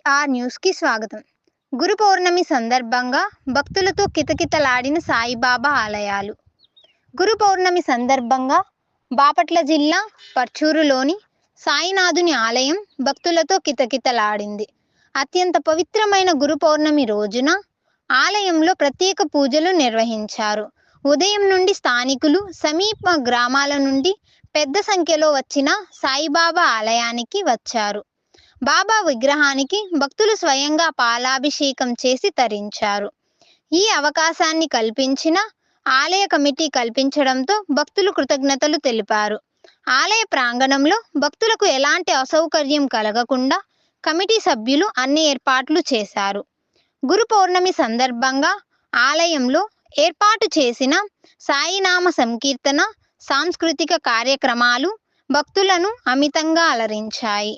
ఎన్టీఆర్ న్యూస్కి స్వాగతం. గురు పౌర్ణమి సందర్భంగా భక్తులతో కితకితలాడిన సాయిబాబా ఆలయాలు. గురు పౌర్ణమి సందర్భంగా బాపట్ల జిల్లా పర్చూరులోని సాయినాథుని ఆలయం భక్తులతో కితకితలాడింది. అత్యంత పవిత్రమైన గురు పౌర్ణమి రోజున ఆలయంలో ప్రత్యేక పూజలు నిర్వహించారు. ఉదయం నుండి స్థానికులు, సమీప గ్రామాల నుండి పెద్ద సంఖ్యలో వచ్చిన సాయిబాబా ఆలయానికి వచ్చారు. బాబా విగ్రహానికి భక్తులు స్వయంగా పాలాభిషేకం చేసి తరించారు. ఈ అవకాశాన్ని కల్పించిన ఆలయ కమిటీ కల్పించడంతో భక్తులు కృతజ్ఞతలు తెలిపారు. ఆలయ ప్రాంగణంలో భక్తులకు ఎలాంటి అసౌకర్యం కలగకుండా కమిటీ సభ్యులు అన్ని ఏర్పాట్లు చేశారు. గురు పౌర్ణమి సందర్భంగా ఆలయంలో ఏర్పాటు చేసిన సాయినామ సంకీర్తన, సాంస్కృతిక కార్యక్రమాలు భక్తులను అమితంగా అలరించాయి.